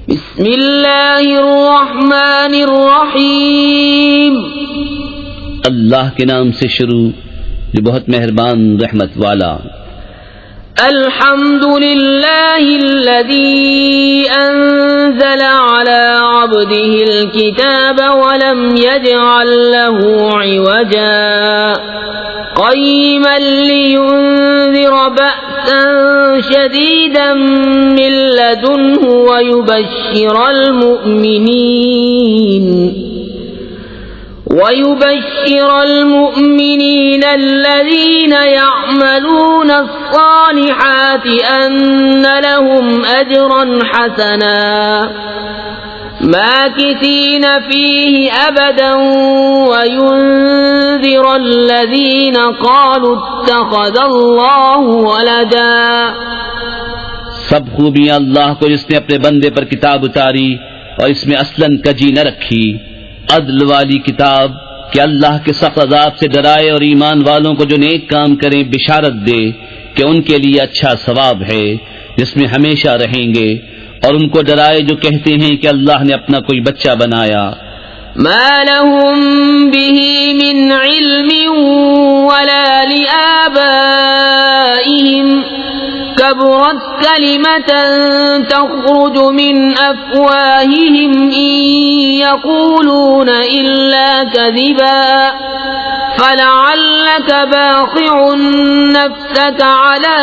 بسم اللہ الرحمن الرحیم، اللہ کے نام سے شروع جو بہت مہربان رحمت والا۔ الحمد للہ الذی انزل علی عبده الكتاب ولم يجعل له عوجا قیما لینذر بأسا شدیدا من لدنه ويبشر المؤمنين الذين يعملون الصالحات أن لهم أجرا حسنا ماكثين فيه أبدا وينذر الذين قالوا اتخذ الله ولدا۔ سب خوبیاں اللہ کو جس نے اپنے بندے پر کتاب اتاری اور اس میں اصلاً کجی نہ رکھی، عدل والی کتاب کہ اللہ کے سخت عذاب سے ڈرائے اور ایمان والوں کو جو نیک کام کریں بشارت دے کہ ان کے لیے اچھا ثواب ہے جس میں ہمیشہ رہیں گے، اور ان کو ڈرائے جو کہتے ہیں کہ اللہ نے اپنا کوئی بچہ بنایا۔ ما لهم به من علم ولا لآبائهم كبرت كلمة تخرج من أفواههم إن يقولون إلا كذبا فلعلك باخع نفسك على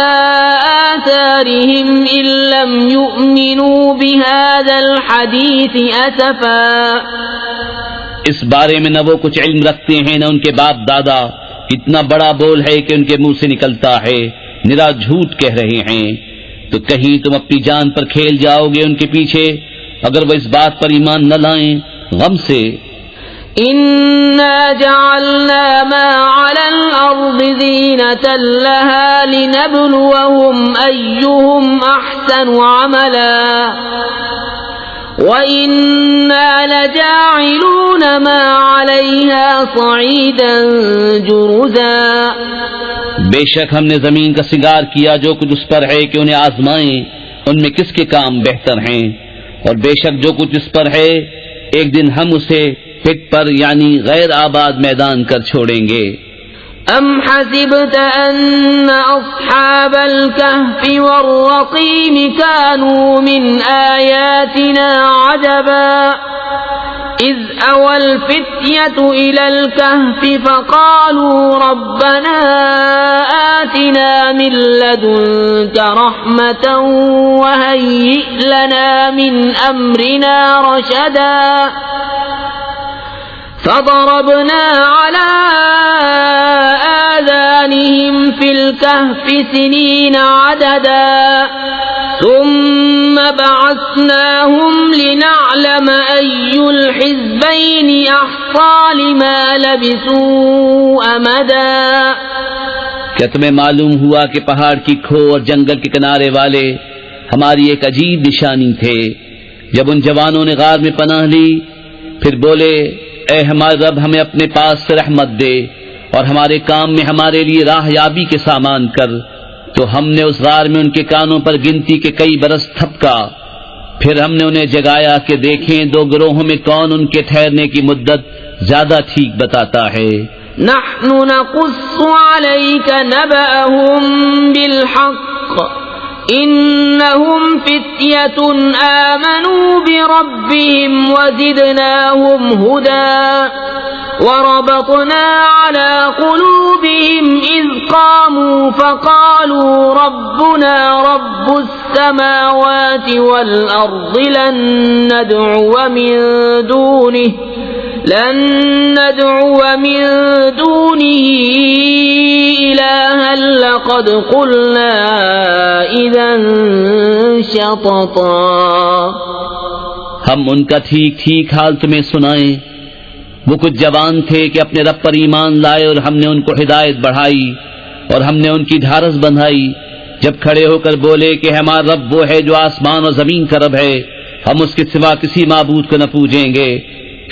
آثارهم إن لم يؤمنوا بهذا الحديث أسفا۔ اس بارے میں نہ وہ کچھ علم رکھتے ہیں نہ ان کے باپ دادا، اتنا بڑا بول ہے کہ ان کے منہ سے نکلتا ہے، نرا جھوٹ کہہ رہے ہیں۔ تو کہیں تم اپنی جان پر کھیل جاؤ گے ان کے پیچھے اگر وہ اس بات پر ایمان نہ لائیں غم سے۔ إنا جعلنا ما على الأرض زينة لها لنبلوهم أيهم أحسن عملا وَإِنَّا لَجَاعِلُونَ مَا عَلَيْهَا صَعِيدًا جُرُزًا۔ بے شک ہم نے زمین کا سنگار کیا جو کچھ اس پر ہے کہ انہیں آزمائیں ان میں کس کے کام بہتر ہیں، اور بے شک جو کچھ اس پر ہے ایک دن ہم اسے پٹ پر یعنی غیر آباد میدان کر چھوڑیں گے۔ ام حسبت ان اصحاب الكهف والرقيم كانوا من آياتنا عجبا اذ اوى الفتية الى الكهف فقالوا ربنا آتنا من لدنك رحمة وهيئ لنا من امرنا رشدا فضربنا على آذانهم في الكهف سنين عددا ثم بعثناهم لنعلم أي الحزبين أحصى لما لبثوا أمدا۔ کیا تمہیں معلوم ہوا کہ پہاڑ کی کھو اور جنگل کے کنارے والے ہماری ایک عجیب نشانی تھے؟ جب ان جوانوں نے غار میں پناہ لی پھر بولے اے ہمارے رب ہمیں اپنے پاس سے رحمت دے اور ہمارے کام میں ہمارے لیے راہ یابی کے سامان کر، تو ہم نے اس غار میں ان کے کانوں پر گنتی کے کئی برس تھپکا، پھر ہم نے انہیں جگایا کہ دیکھیں دو گروہوں میں کون ان کے ٹھہرنے کی مدت زیادہ ٹھیک بتاتا ہے۔ نحن نقص عليك نبأهم بالحق انہم فتیۃ آمنوا بربهم وزدناهم ہدی وربطنا على قلوبهم اذ قاموا فقالوا ربنا رب السماوات والارض لن ندعو من دونه إلها لقد قلنا إذا شططا۔ ہم ان کا ٹھیک ٹھیک حال تمہیں سنائیں، وہ کچھ جوان تھے کہ اپنے رب پر ایمان لائے اور ہم نے ان کو ہدایت بڑھائی اور ہم نے ان کی ڈھارس بندھائی، جب کھڑے ہو کر بولے کہ ہمارا رب وہ ہے جو آسمان اور زمین کا رب ہے، ہم اس کے سوا کسی معبود کو نہ پوجیں گے،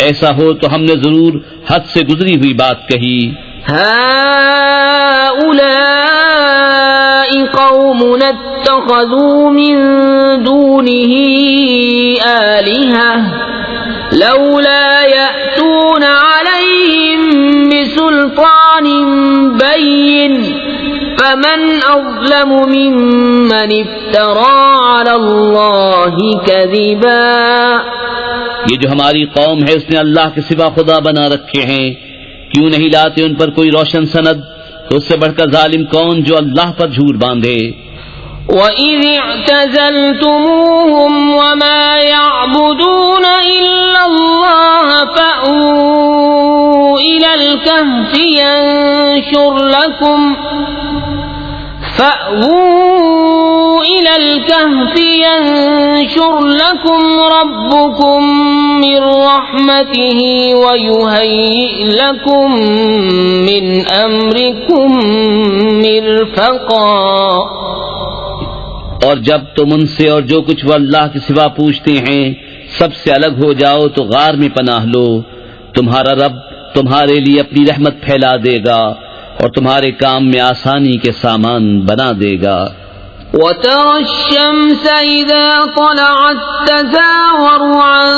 ایسا ہو تو ہم نے ضرور حد سے گزری ہوئی بات کہی۔ هؤلاء قومنا اتخذوا من دونه لولا يأتون عليهم بسلطان بين فمن أظلم ممن افترى على الله كذبا. یہ جو ہماری قوم ہے اس نے اللہ کے سوا خدا بنا رکھے ہیں، کیوں نہیں لاتے ان پر کوئی روشن سند؟ تو اس سے بڑھ کر ظالم کون جو اللہ پر جھوٹ باندھے. وَإِذِ اعْتَزَلْتُمُوهُمْ وَمَا يَعْبُدُونَ إِلَّا اللَّهَ فَأْوُوا إِلَى الْكَهْفِ يَنشُرْ لَكُمْ رَبُّكُمْ مِنْ رَحْمَتِهِ وَيُهَيِّئْ لَكُمْ مِنْ أَمْرِكُمْ مِرْفَقًا. اور جب تم ان سے اور جو کچھ وہ اللہ کے سوا پوچھتے ہیں سب سے الگ ہو جاؤ تو غار میں پناہ لو، تمہارا رب تمہارے لیے اپنی رحمت پھیلا دے گا اور تمہارے کام میں آسانی کے سامان بنا دے گا. وَتَرَى الشَّمْسَ إِذَا طَلَعَتْ تَزَاوَرُ عَنْ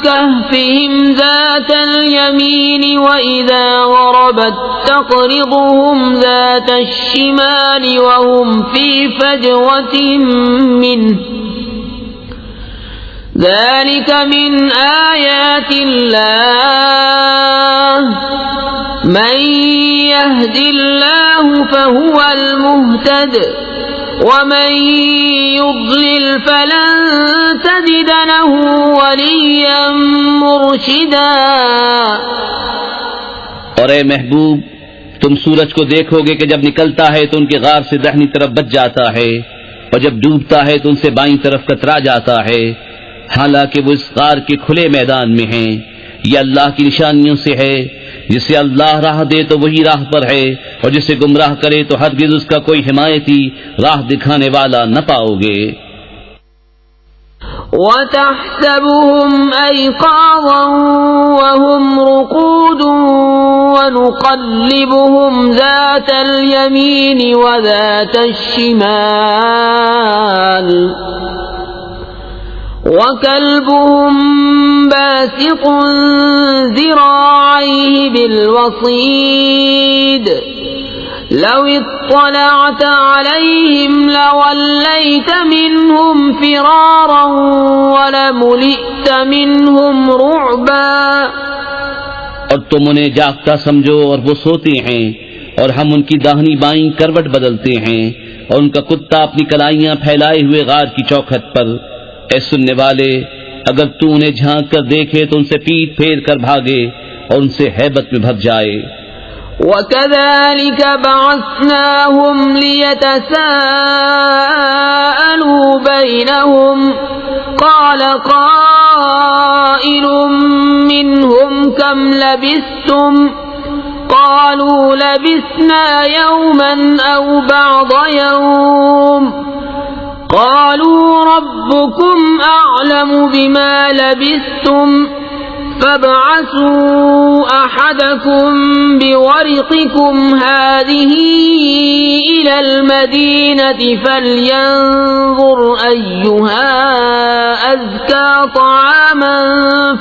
كَهْفِهِمْ ذَاتَ الْيَمِينِ وَإِذَا غَرَبَتْ تَقْرِضُهُمْ ذَاتَ الشِّمَالِ وَهُمْ فِي فَجْوَةٍ مِّنْهُ ذَلِكَ مِنْ آيَاتِ اللَّهِ مَنْ يَهْدِ اللَّهُ فَهُوَ الْمُهْتَدِ وَمَن يُضْلِلْ فَلَن تَجِدَ لَهُ وَلِيًّا مُرْشِدًا. اور اے محبوب تم سورج کو دیکھو گے کہ جب نکلتا ہے تو ان کے غار سے داہنی طرف بچ جاتا ہے اور جب ڈوبتا ہے تو ان سے بائیں طرف کترا جاتا ہے، حالانکہ وہ اس غار کے کھلے میدان میں ہیں. یہ اللہ کی نشانیوں سے ہے، جسے اللہ راہ دے تو وہی راہ پر ہے اور جسے گمراہ کرے تو ہرگز اس کا کوئی حمایتی راہ دکھانے والا نہ پاؤ گے. وَتَحْسَبُهُمْ أَيْقَاظًا وَهُمْ رُقُودٌ وَنُقَلِّبُهُمْ ذَاتَ الْيَمِينِ وَذَاتَ الشِّمَالِ وَكَلْبُهُمْ بَاسِطٌ ذِرَاعَيْهِ بِالْوَصِيدِ لَوِ اطَّلَعْتَ عَلَيْهِمْ لَوَلَّيْتَ مِنْهُمْ فِرَارًا وَلَمُلِئْتَ مِنْهُمْ رُعْبًا. اور تم انہیں جاگتا سمجھو اور وہ سوتے ہیں اور ہم ان کی داہنی بائیں کروٹ بدلتے ہیں اور ان کا کتا اپنی کلائیاں پھیلائے ہوئے غار کی چوکھٹ پر. اے سننے والے اگر تو انہیں جھانک کر دیکھے تو ان سے پیٹ پھیر کر بھاگے اور ان سے ہیبت میں بھگ جائے. وَكَذَلِكَ بَعَثْنَاهُمْ لِيَتَسَاءَلُوا بَيْنَهُمْ قَالَ قَائِلٌ مِّنْهُمْ كَمْ لَبِثْتُمْ قَالُوا لَبِثْنَا يَوْمًا أَوْ بَعْضَ يَوْمٍ قالوا ربكم أعلم بما لبثتم فابعثوا أحدكم بورقكم هذه إلى المدينة فلينظر أيها أزكى طعاما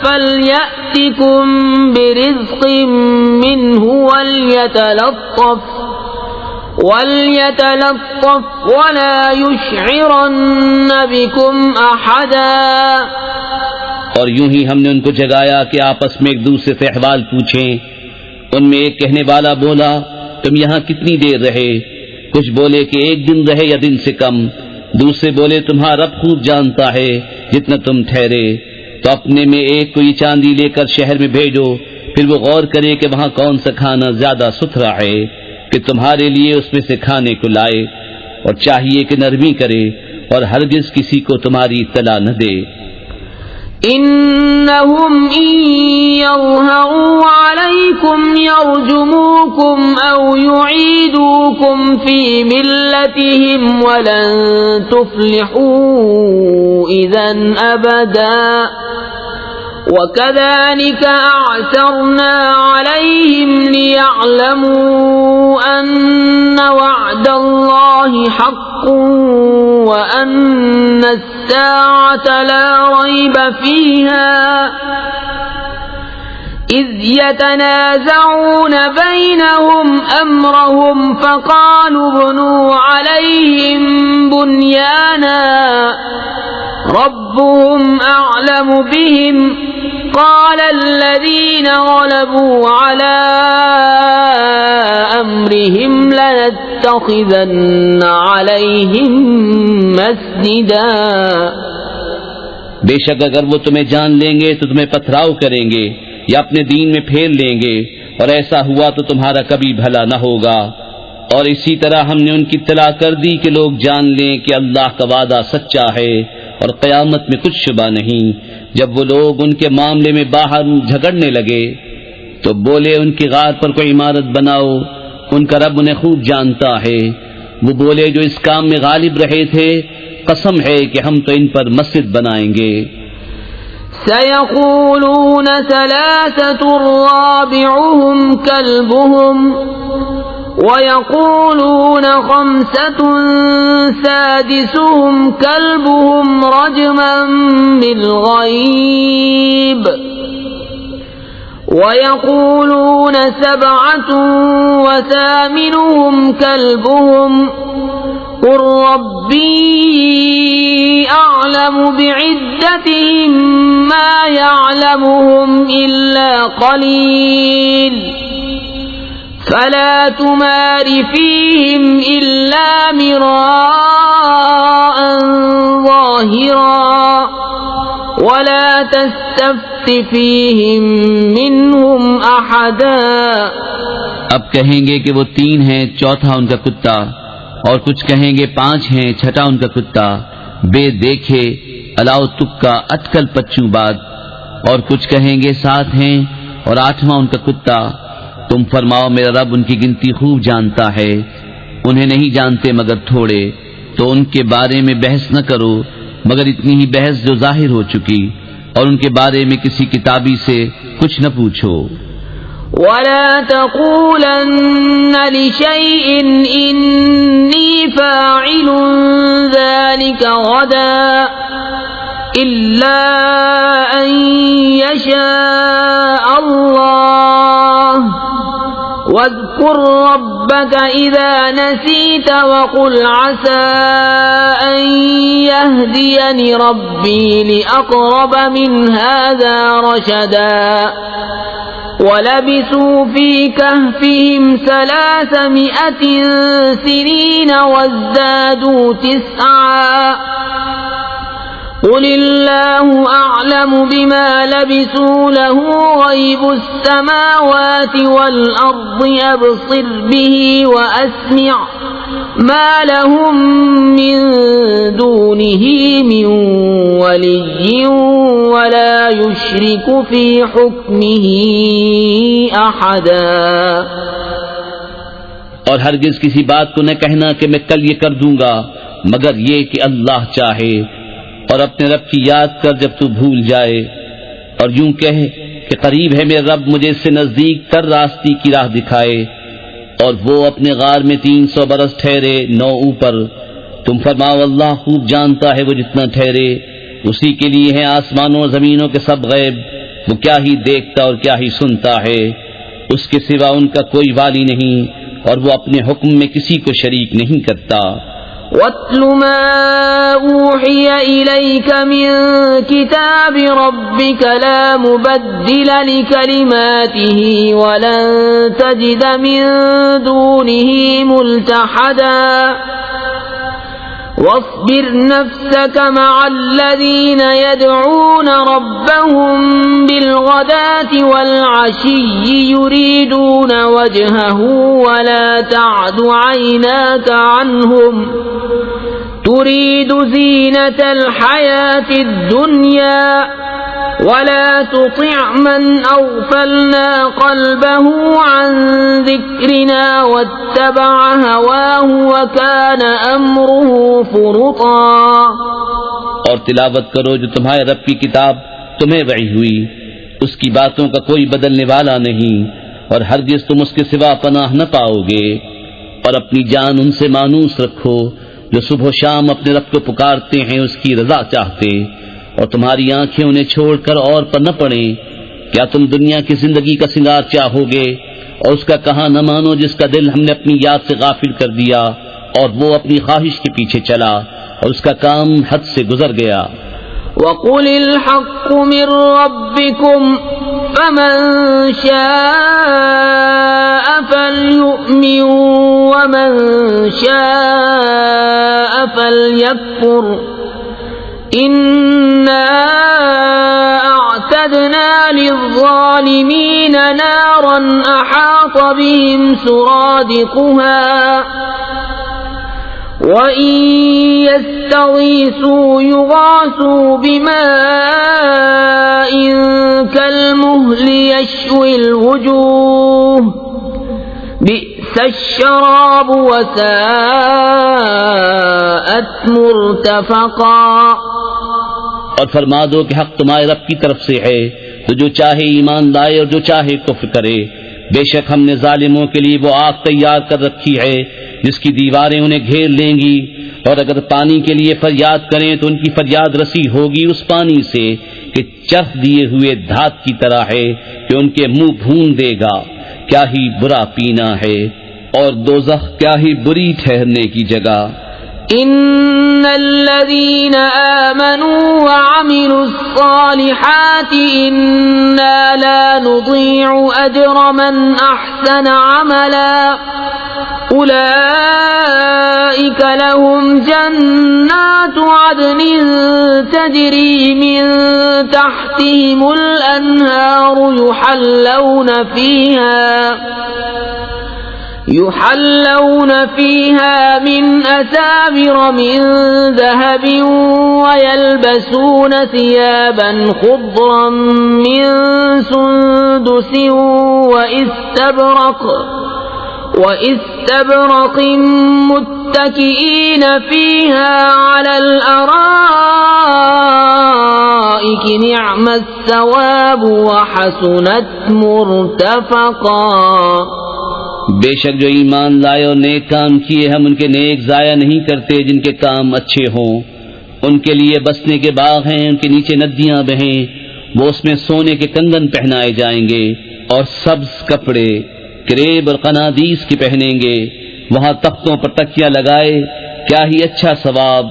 فليأتكم برزق منه وليتلطف ولا يشعرن بكم أحدا. اور یوں ہی ہم نے ان کو جگایا کہ آپس میں ایک دوسرے سے احوال پوچھیں. ان میں ایک کہنے والا بولا تم یہاں کتنی دیر رہے؟ کچھ بولے کہ 1 دن رہے یا دن سے کم. دوسرے بولے تمہارا رب خوب جانتا ہے جتنا تم ٹھہرے. تو اپنے میں ایک کو یہ چاندی لے کر شہر میں بھیجو، پھر وہ غور کرے کہ وہاں کون سا کھانا زیادہ ستھرا ہے کہ تمہارے لیے اس میں سے کھانے کو لائے، اور چاہیے کہ نرمی کرے اور ہرگز کسی کو تمہاری اطلاع نہ دے. انہم ان یظہروا علیکم یرجموکم او یعیدوکم فی ملتہم ولن تفلحوا اذن ابدا. وَكَذَلِكَ أَعْثَرْنَا عَلَيْهِمْ لِيَعْلَمُوا أَنَّ وَعْدَ اللَّهِ حَقٌّ وَأَنَّ السَّاعَةَ لَا رَيْبَ فِيهَا إذ يتنازعون بينهم أمرهم فقالوا ابنوا عليهم بنيانا ربهم أعلم بهم قال الذين غلبوا على أمرهم لنتخذن عليهم مسجدا. بے شک اگر وہ تمہیں جان لیں گے تو تمہیں پتھراؤ کریں گے یا اپنے دین میں پھیر لیں گے، اور ایسا ہوا تو تمہارا کبھی بھلا نہ ہوگا. اور اسی طرح ہم نے ان کی اطلاع کر دی کہ لوگ جان لیں کہ اللہ کا وعدہ سچا ہے اور قیامت میں کچھ شبہ نہیں. جب وہ لوگ ان کے معاملے میں باہر جھگڑنے لگے تو بولے ان کی غار پر کوئی عمارت بناؤ، ان کا رب انہیں خوب جانتا ہے. وہ بولے جو اس کام میں غالب رہے تھے قسم ہے کہ ہم تو ان پر مسجد بنائیں گے. سيقولون ثلاثة رابعهم كلبهم ويقولون خمسة سادسهم كلبهم رجما بالغيب ويقولون سبعة وثامنهم كلبهم قل ربي أعلم بعدتهم ما يعلمهم إلا قليل فلا تمار فيهم إلا مراء ظاهرا ولا تستفت فيهم منهم أحدا. اب کہیں گے کہ وہ 3 ہیں، چوتھا ان کا کتا، اور کچھ کہیں گے 5 ہیں، چھٹا ان کا کتا، بے دیکھے الاؤ تکا اٹکل پچو باد، اور کچھ کہیں گے 7 ہیں اور 8واں ان کا کتا. تم فرماؤ میرا رب ان کی گنتی خوب جانتا ہے، انہیں نہیں جانتے مگر تھوڑے، تو ان کے بارے میں بحث نہ کرو مگر اتنی ہی بحث جو ظاہر ہو چکی، اور ان کے بارے میں کسی کتابی سے کچھ نہ پوچھو. ولا تقولن لشيء إني فاعل ذلك غدا إلا أن يشاء الله واذكر ربك إذا نسيت وقل عسى أن يهديني ربي لأقرب من هذا رشدا. وَلَبِثُوا فِي كَهْفِهِمْ 300 سِنِينَ وَازْدَادُوا 9 قُلِ اللَّهُ أَعْلَمُ بِمَا لَبِثُوا لَهُ غَيْبُ السَّمَاوَاتِ وَالْأَرْضِ أَبْصِرْ بِهِ وَأَسْمِعْ مَا لَهُم مِّن دُونِهِ مِن وَلِيٍّ وَلَا يُشْرِكُ فِي حُكْمِهِ أَحَدًا. اور ہرگز کسی بات کو نہ کہنا کہ میں کل یہ کر دوں گا مگر یہ کہ اللہ چاہے، اور اپنے رب کی یاد کر جب تو بھول جائے، اور یوں کہے کہ قریب ہے میرا رب مجھے اس سے نزدیک تر راستی کی راہ دکھائے. اور وہ اپنے غار میں 300 برس ٹھہرے 9 اوپر. تم فرماؤ اللہ خوب جانتا ہے وہ جتنا ٹھہرے، اسی کے لیے ہیں آسمانوں اور زمینوں کے سب غیب، وہ کیا ہی دیکھتا اور کیا ہی سنتا ہے، اس کے سوا ان کا کوئی والی نہیں، اور وہ اپنے حکم میں کسی کو شریک نہیں کرتا. وَاتْلُ مَا أُوحِيَ إِلَيْكَ مِن كِتَابِ رَبِّكَ لَا مُبَدِّلَ لِكَلِمَاتِهِ وَلَن تَجِدَ مِن دُونِهِ مُلْتَحَدًا. واصبر نفسك مع الذين يدعون ربهم بالغداة والعشي يريدون وجهه ولا تعد عيناك عنهم تريد زينة الحياة الدنيا ولا تطع من أغفلنا قلبه عن ذكرنا واتبع هواه وكان أمره فرطا. اور تلاوت کرو جو تمہارے رب کی کتاب تمہیں وحی ہوئی، اس کی باتوں کا کوئی بدلنے والا نہیں، اور ہرگز تم اس کے سوا پناہ نہ پاؤ گے. اور اپنی جان ان سے مانوس رکھو جو صبح و شام اپنے رب کو پکارتے ہیں اس کی رضا چاہتے، اور تمہاری آنکھیں انہیں چھوڑ کر اور پر نہ پڑیں، کیا تم دنیا کی زندگی کا سنگار چاہو گے اور اس کا کہاں نہ مانو جس کا دل ہم نے اپنی یاد سے غافل کر دیا اور وہ اپنی خواہش کے پیچھے چلا اور اس کا کام حد سے گزر گیا۔ وَقُلِ الْحَقُّ مِنْ رَبِّكُمْ فَمَنْ شَاءَ فَلْيُؤْمِنْ وَمَنْ شَاءَ فَلْيَكْفُرْ إِنَّا أَعْتَدْنَا لِلظَّالِمِينَ نَارًا أَحَاطَ بِهِمْ سُرَادِقُهَا وَإِن يَسْتَغِيثُوا يُغَاثُوا بِمَاءٍ كَالْمُهْلِ يَشْوِي الْوُجُوهَ بِئْسَ الشَّرَابُ وَسَاءَتْ مُرْتَفَقًا۔ اور فرما دو کہ حق تمہارے رب کی طرف سے ہے، تو جو چاہے ایمان لائے اور جو چاہے کفر کرے۔ بے شک ہم نے ظالموں کے لیے وہ آگ تیار کر رکھی ہے جس کی دیواریں انہیں گھیر لیں گی، اور اگر پانی کے لیے فریاد کریں تو ان کی فریاد رسی ہوگی اس پانی سے کہ چرخ دیے ہوئے دھات کی طرح ہے کہ ان کے منہ بھون دے گا۔ کیا ہی برا پینا ہے، اور دوزخ کیا ہی بری ٹھہرنے کی جگہ۔ ان الذين آمنوا وعملوا الصالحات انا لا نضيع اجر من احسن عملا اولئك لهم جنات عدن تجري من تحتهم الانهار يحلون فيها من أساور من ذهب ويلبسون ثيابا خضرا من سندس وإستبرق متكئين فيها على الأرائك نعم الثواب وحسنت مرتفقا۔ بے شک جو ایمان لائے اور نیک کام کیے ہم ان کے نیک ضائع نہیں کرتے جن کے کام اچھے ہوں۔ ان کے لیے بسنے کے باغ ہیں، ان کے نیچے ندیاں بہیں، وہ اس میں سونے کے کنگن پہنائے جائیں گے اور سبز کپڑے کریب اور قنادیس کی پہنیں گے، وہاں تختوں پر تکیاں لگائے، کیا ہی اچھا ثواب،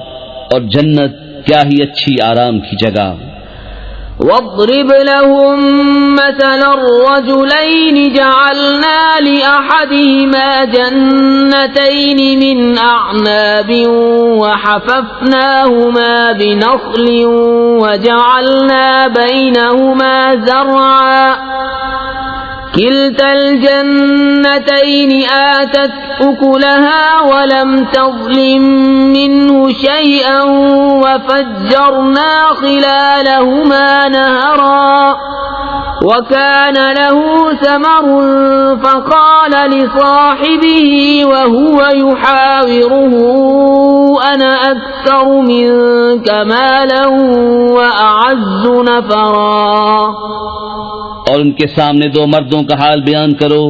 اور جنت کیا ہی اچھی آرام کی جگہ۔ واضرب لهم مثل الرجلين جعلنا لأحدهما جنتين من أعناب وحففناهما بنخل وجعلنا بينهما زرعا كلتا الجنتين آتت أكلها ولم تظلم منه شيئا وفجرنا خلالهما نهرا وكان له ثمر فقال لصاحبه وهو يحاوره أنا أكثر منك مالا وأعز نفرا۔ اور ان کے سامنے دو مردوں کا حال بیان کرو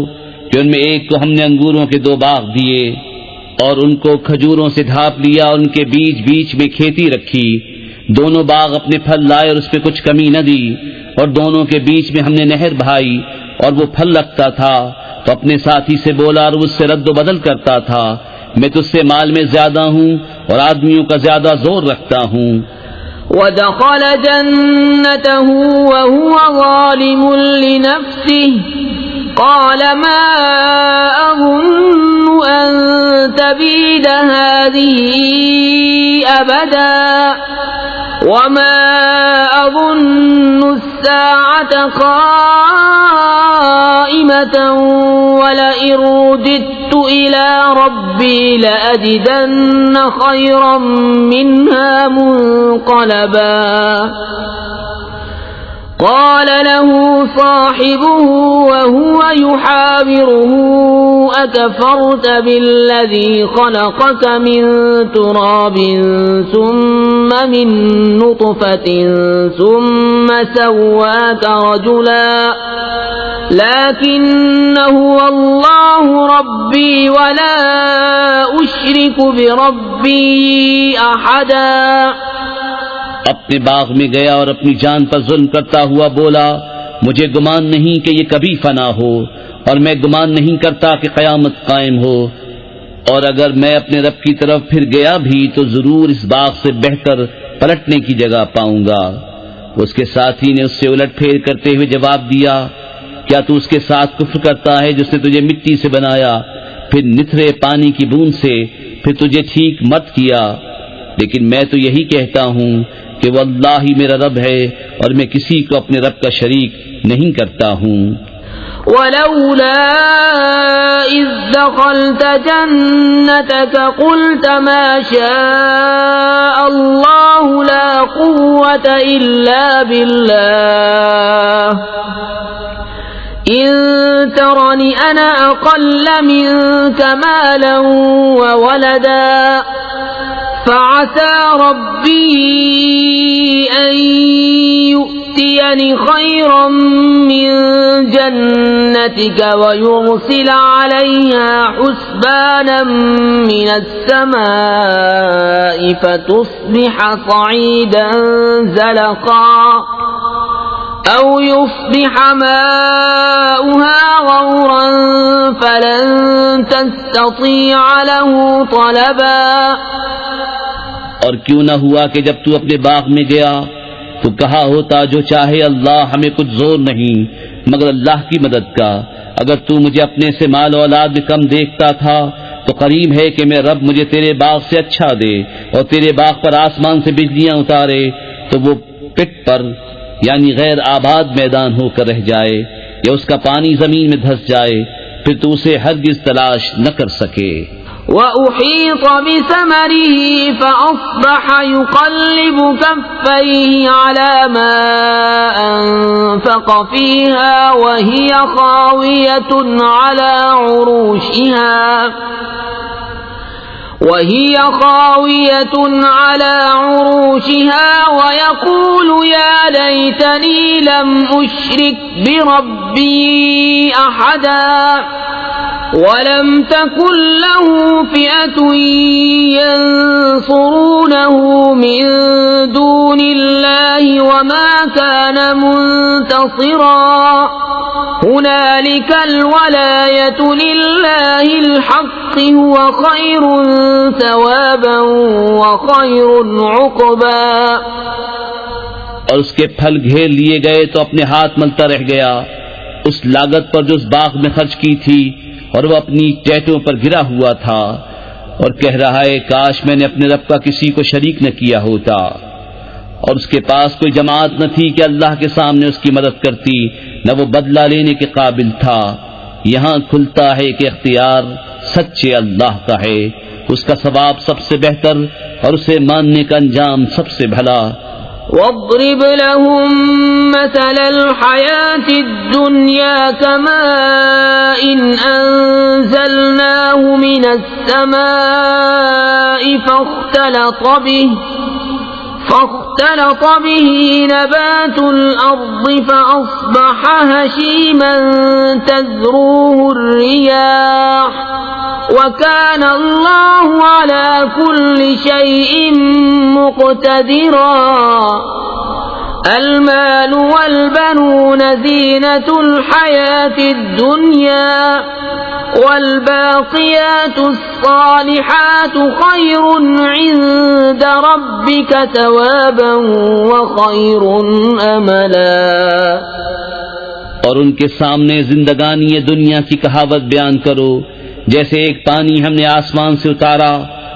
کہ ان میں ایک کو ہم نے انگوروں کے 2 باغ دیے اور ان کو کھجوروں سے ڈھانپ لیا اور ان کے بیچ بیچ میں کھیتی رکھی، دونوں باغ اپنے پھل لائے اور اس پہ کچھ کمی نہ دی، اور دونوں کے بیچ میں ہم نے نہر بہائی اور وہ پھل رکھتا تھا تو اپنے ساتھی سے بولا اور اس سے رد و بدل کرتا تھا، میں تجھ سے مال میں زیادہ ہوں اور آدمیوں کا زیادہ زور رکھتا ہوں۔ ودخل جنته وهو ظالم لنفسه قال ما أظن أن تبيد هذه أبدا وما أظن الساعة قائمة ولئن رددت إلى ربي لأجدن خيرا منها منقلبا۔ قال له صاحبه وهو يحاوره أكفرت بالذي خلقك من تراب ثم من نطفة ثم سواك رجلا لكن هو الله ربي ولا أشرك بربي أحدا۔ اپنے باغ میں گیا اور اپنی جان پر ظلم کرتا ہوا بولا مجھے گمان نہیں کہ یہ کبھی فنا ہو، اور میں گمان نہیں کرتا کہ قیامت قائم ہو، اور اگر میں اپنے رب کی طرف پھر گیا بھی تو ضرور اس باغ سے بہتر پلٹنے کی جگہ پاؤں گا۔ اس کے ساتھی نے اس سے الٹ پھیر کرتے ہوئے جواب دیا، کیا تو اس کے ساتھ کفر کرتا ہے جس نے تجھے مٹی سے بنایا، پھر نتھرے پانی کی بوند سے، پھر تجھے ٹھیک مت کیا؟ لیکن میں تو یہی کہتا ہوں کہ وہ اللہ ہی میرا رب ہے، اور میں کسی کو اپنے رب کا شریک نہیں کرتا ہوں۔ ولولا إذ دخلت جنتك قلت ما شاء الله لا قوة إلا بالله إن ترني أنا أقل منك مالا وولدا فعسى ربي أن يؤتيني خيرا من جنتك ويرسل عليها حسبانا من السماء فتصبح صعيدا زلقا أو يصبح ماؤها غورا فلن تستطيع له طلبا۔ اور کیوں نہ ہوا کہ جب تو اپنے باغ میں گیا تو کہا ہوتا جو چاہے اللہ، ہمیں کچھ زور نہیں مگر اللہ کی مدد کا۔ اگر تو مجھے اپنے سے مال و اولاد میں کم دیکھتا تھا تو قریب ہے کہ میں رب مجھے تیرے باغ سے اچھا دے، اور تیرے باغ پر آسمان سے بجلیاں اتارے تو وہ پٹ پر یعنی غیر آباد میدان ہو کر رہ جائے، یا اس کا پانی زمین میں دھس جائے، پھر تو اسے ہرگز تلاش نہ کر سکے۔ وَأُحِيطَ بِثَمَرِهِ فَأَصْبَحَ يُقَلِّبُ كَفَّيْهِ عَلَى مَا أَنفَقَ فِيهَا وَهِيَ خَاوِيَةٌ عَلَى عُرُوشِهَا وَيَقُولُ يَا لَيْتَنِي لَمْ أُشْرِكْ بِرَبِّي أَحَدًا وَلَمْ تَكُنْ لَهُ فِئَةٌ يَنصُرُونَهُ مِنْ دُونِ اللَّهِ وَمَا كَانَ مُنْتَصِرًا هُنَالِكَ الْوَلَايَةُ لِلَّهِ الْحَقِّ هُوَ خَيْرٌ ثَوَابًا وَخَيْرٌ عُقْبًا۔ اور اس کے پھل گھیر لیے گئے تو اپنے ہاتھ ملتا رہ گیا اس لاگت پر جو اس باغ میں خرچ کی تھی، اور وہ اپنی ٹہنیوں پر گرا ہوا تھا، اور کہہ رہا ہے کاش میں نے اپنے رب کا کسی کو شریک نہ کیا ہوتا۔ اور اس کے پاس کوئی جماعت نہ تھی کہ اللہ کے سامنے اس کی مدد کرتی، نہ وہ بدلہ لینے کے قابل تھا۔ یہاں کھلتا ہے کہ اختیار سچے اللہ کا ہے، اس کا ثواب سب سے بہتر اور اسے ماننے کا انجام سب سے بھلا۔ واضرب لهم مثل الحياة الدنيا كماء أنزلناه من السماء فاختلط به نبات الأرض فأصبح هشيما تذروه الرياح وكان الله على كل شيء مقتدرا۔ المال والبنون زينة الحياة الدنيا والباقيات الصالحات خير عند ربك ثوابا وخير املا۔ اور ان کے سامنے زندگانی دنیا کی کہاوت بیان کرو، جیسے ایک پانی ہم نے آسمان سے اتارا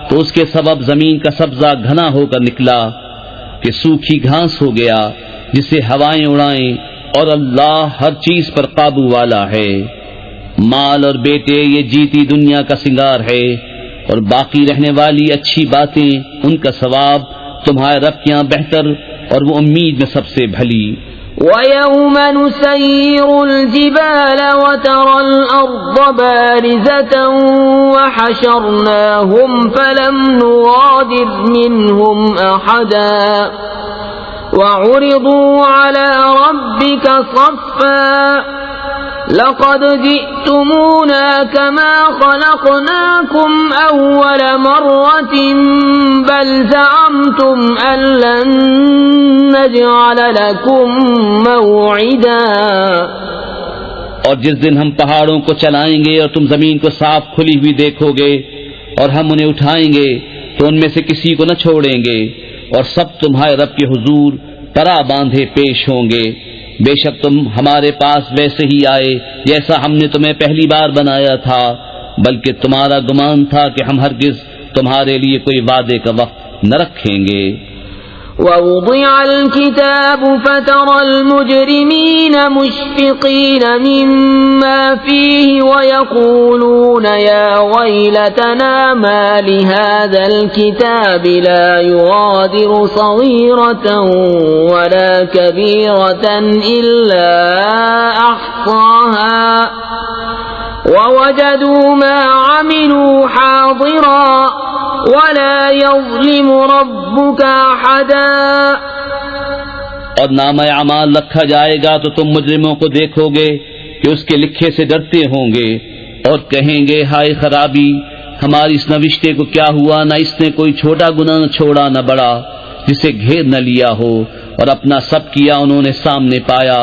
تو اس کے سبب زمین کا سبزہ گھنا ہو کر نکلا کہ سوکھی گھاس ہو گیا جسے ہوائیں اڑائیں، اور اللہ ہر چیز پر قابو والا ہے۔ مال اور بیٹے یہ جیتی دنیا کا سنگار ہے، اور باقی رہنے والی اچھی باتیں ان کا ثواب تمہارے رب کے یہاں بہتر اور وہ امید میں سب سے بھلی۔ وَيَوْمَ نُسَيِّرُ الْجِبَالَ وَتَرَى الْأَرْضَ بَارِزَةً وَحَشَرْنَاهُمْ فَلَمْ نُغَادِرْ مِنْهُمْ أَحَدًا وَعُرِضُوا عَلَى رَبِّكَ صَفًّا لقد جئتمونا كما خلقناكم أول مرة بل زعمتم أن لن نجعل لكم موعدا. اور جس دن ہم پہاڑوں کو چلائیں گے اور تم زمین کو صاف کھلی ہوئی دیکھو گے اور ہم انہیں اٹھائیں گے تو ان میں سے کسی کو نہ چھوڑیں گے اور سب تمہارے رب کے حضور پرا باندھے پیش ہوں گے. بے شک تم ہمارے پاس ویسے ہی آئے جیسا ہم نے تمہیں پہلی بار بنایا تھا، بلکہ تمہارا گمان تھا کہ ہم ہرگز تمہارے لیے کوئی وعدے کا وقت نہ رکھیں گے. ووضع الكتاب فترى المجرمين مشفقين مما فيه ويقولون يا ويلتنا ما لهذا الكتاب لا يغادر صغيرة ولا كبيرة إلا أحصاها ووجدوا ما عملوا حاضرا ولا يظلم ربك احدا. اور نامہ اعمال رکھا جائے گا تو تم مجرموں کو دیکھو گے کہ اس کے لکھے سے ڈرتے ہوں گے اور کہیں گے ہائے خرابی ہماری اس نوشتے کو کیا ہوا، نہ اس نے کوئی چھوٹا گناہ چھوڑا نہ بڑا جسے گھیر نہ لیا ہو، اور اپنا سب کیا انہوں نے سامنے پایا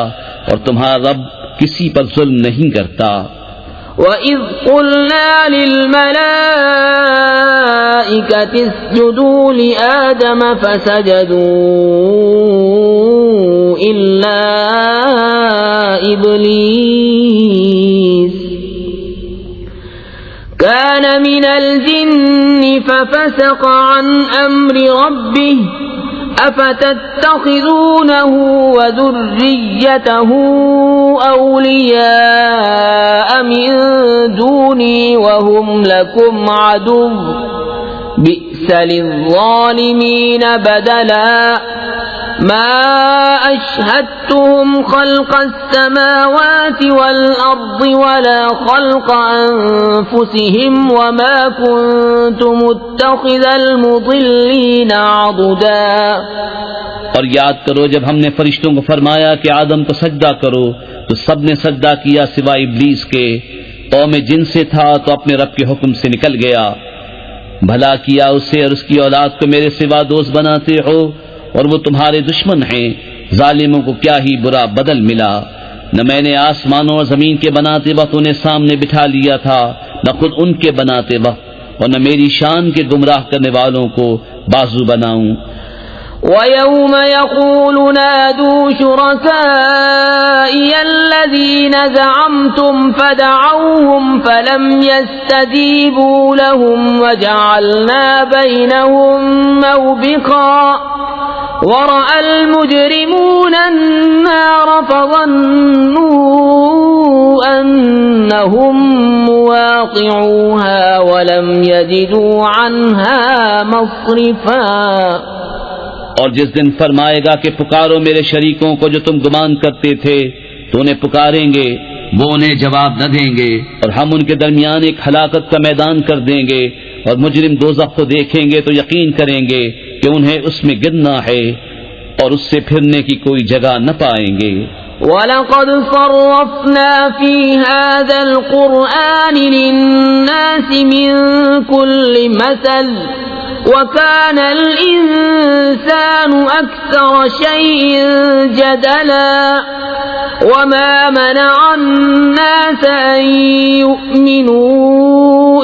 اور تمہارا رب کسی پر ظلم نہیں کرتا. وَإِذْ قُلْنَا لِلْمَلَائِكَةِ اسْجُدُوا لِآدَمَ فَسَجَدُوا إِلَّا إِبْلِيسَ كَانَ مِنَ الْجِنِّ فَفَسَقَ عَنْ أَمْرِ رَبِّهِ أَفَتَتَّخِذُونَهُ وَذُرِّيَّتَهُ أَوْلِيَاءَ مِن دُونِي وَهُمْ لَكُمْ عَدُوٌّ بِئْسَ لِلظَّالِمِينَ بَدَلًا. مَا أَشْهَدتُّهُمْ خَلْقَ السَّمَاوَاتِ وَالْأَرْضِ وَلَا خَلْقَ أَنفُسِهِمْ وَمَا كُنتُ مُتَّخِذَ الْمُضِلِّينَ عَضُدًا. اور یاد کرو جب ہم نے فرشتوں کو فرمایا کہ آدم کو سجدہ کرو تو سب نے سجدہ کیا سوائے ابلیس کے. قوم جن سے تھا تو اپنے رب کے حکم سے نکل گیا. بھلا کیا اسے اور اس کی اولاد کو میرے سوا دوست بناتے ہو اور وہ تمہارے دشمن ہیں. ظالموں کو کیا ہی برا بدل ملا. نہ میں نے آسمانوں اور زمین کے بناتے وقت انہیں سامنے بٹھا لیا تھا، نہ خود ان کے بناتے وقت، اور نہ میری شان کے گمراہ کرنے والوں کو بازو بناؤں. وَيَوْمَ يَقُولُ نَادُوا شُرَكَائِيَ الَّذِينَ زَعَمْتُمْ فَدَعَوْهُمْ فَلَمْ يَسْتَجِيبُوا لَهُمْ وَجَعَلْنَا بَيْنَهُمْ مَوْبِقًا. وَرَأَى الْمُجْرِمُونَ النَّارَ فَظَنُّوا أَنَّهُمْ مُوَاقِعُوهَا وَلَمْ يَجِدُوا عَنْهَا مَصْرِفًا. اور جس دن فرمائے گا کہ پکارو میرے شریکوں کو جو تم گمان کرتے تھے تو انہیں پکاریں گے، وہ انہیں جواب نہ دیں گے، اور ہم ان کے درمیان ایک ہلاکت کا میدان کر دیں گے، اور مجرم دوزخ کو دیکھیں گے تو یقین کریں گے کہ انہیں اس میں گرنا ہے اور اس سے پھرنے کی کوئی جگہ نہ پائیں گے. وَلَقَدْ صَرَّفْنَا فِي هَذَا الْقُرْآنِ لِلنَّاسِ مِنْ كُلِّ مَثَلٍ وَكَانَ الْإِنسَانُ أَكْثَرَ شَيْءٍ جَدَلًا. وَمَا مَنَعَ النَّاسَ أَن يُؤْمِنُوا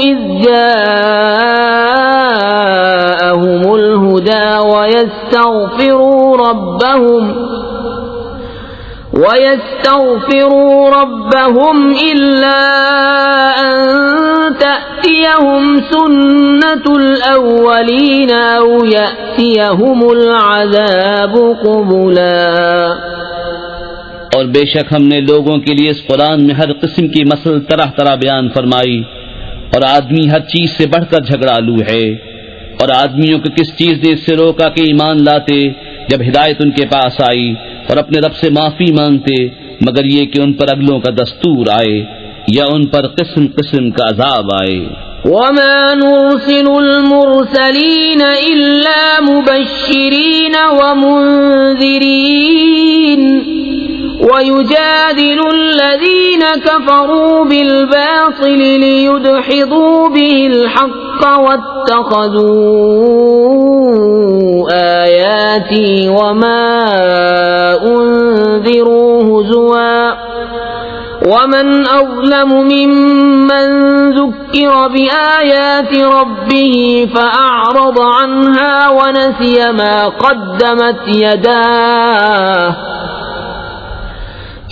إِذْ جَاءَهُمُ الْهُدَى وَيَسْتَغْفِرُوا رَبَّهُمْ إِلَّا أَن تَأْتِيَهُمْ سُنَّةُ الْأَوَّلِينَ أَوْ يَأْتِيَهُمُ الْعَذَابُ قُبُلًا. اور بے شک ہم نے لوگوں کے لیے اس قرآن میں ہر قسم کی مسل طرح طرح بیان فرمائی، اور آدمی ہر چیز سے بڑھ کر جھگڑالو ہے. اور آدمیوں کو کس چیز نے اس سے روکا کہ ایمان لاتے جب ہدایت ان کے پاس آئی اور اپنے رب سے معافی مانگتے، مگر یہ کہ ان پر اگلوں کا دستور آئے یا ان پر قسم قسم کا عذاب آئے. وَمَا نُرْسِلُ الْمُرْسَلِينَ إِلَّا مُبَشِّرِينَ وَمُنذِرِينَ ويجادل الذين كفروا بالباطل ليدحضوا به الحق واتخذوا آياتي وما أنذروا هزوا ومن أظلم ممن ذكر بآيات ربه فأعرض عنها ونسي ما قدمت يداه